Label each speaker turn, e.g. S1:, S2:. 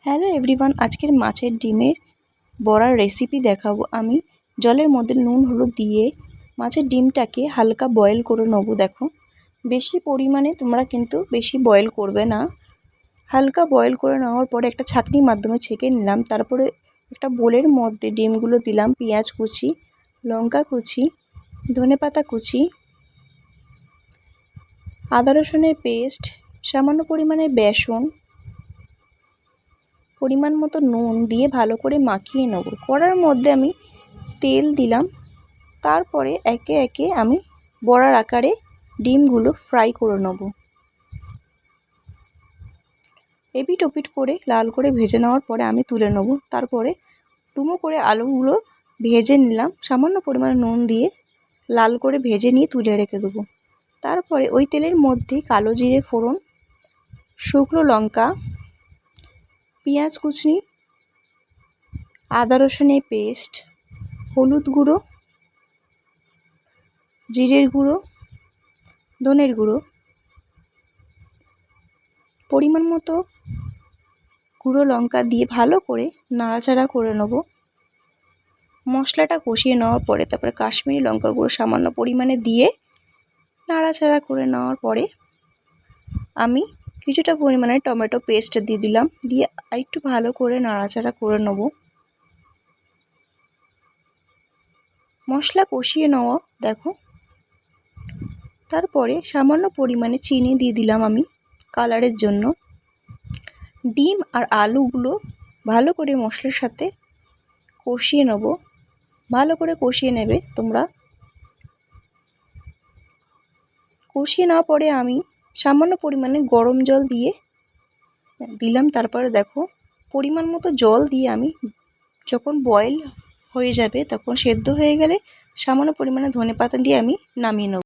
S1: Hello everyone, আজকের মাছের ডিমের বড়ার রেসিপি দেখাবো। আমি জলের মধ্যে নুন হলুদ দিয়ে মাছের ডিমটাকে হালকা বয়েল করে নেব। দেখো, বেশি পরিমাণে তোমরা কিন্তু বেশি বয়েল করবে না। হালকা বয়েল করে নেওয়ার পরে একটা ছাঁকনির মাধ্যমে ছেঁকে নিলাম। তারপরে একটা বোলের মধ্যে ডিমগুলো দিলাম, পেঁয়াজ কুচি, লঙ্কা কুচি, ধনেপাতা কুচি, আদা রসুনের পেস্ট, সামান্য পরিমাণে বেসন, পরিমাণ মতো নুন দিয়ে ভালো করে মাখিয়ে নেব। কড়ার মধ্যে আমি তেল দিলাম। তারপরে একে একে আমি বড়ার আকারে ডিমগুলো ফ্রাই করে নেব। এপিট ওপিট করে লাল করে ভেজে নেওয়ার পরে আমি তুলে নেব। তারপরে ডুমো করে আলুগুলো ভেজে নিলাম, সামান্য পরিমাণে নুন দিয়ে লাল করে ভেজে নিয়ে তুলে রেখে দেবো। তারপরে ওই তেলের মধ্যে কালো জিরে ফোড়ন, শুকনো লঙ্কা, পেঁয়াজ কুচি, আদা রসুনের পেস্ট, হলুদ গুঁড়ো, জিরের গুঁড়ো, ধনের গুঁড়ো, পরিমাণ মতো গুঁড়ো লঙ্কা দিয়ে ভালো করে নাড়াচাড়া করে নেব। মশলাটা কষিয়ে নেওয়ার পরে তারপরে কাশ্মীরি লঙ্কার গুঁড়ো সামান্য পরিমাণে দিয়ে নাড়াচাড়া করে নেওয়ার পরে আমি কিছুটা পরিমাণে টমেটো পেস্ট দিয়ে দিলাম, দিয়ে একটু ভালো করে নাড়াচাড়া করে নেব। মশলা কষিয়ে নেওয়া দেখো। তারপরে সামান্য পরিমাণে চিনি দিয়ে দিলাম আমি কালারের জন্য। ডিম আর আলুগুলো ভালো করে মশলার সাথে কষিয়ে নেব। ভালো করে কষিয়ে নেবে তোমরা। কষিয়ে নেওয়ার পরে আমি সামান্য পরিমাণে গরম জল দিয়ে দিলাম। তারপরে দেখো, পরিমাণ মতো জল দিয়ে আমি যখন বয়েল হয়ে যাবে, তখন সেদ্ধ হয়ে গেলে সামান্য পরিমাণে ধনেপাতা দিয়ে আমি নামিয়ে নেব।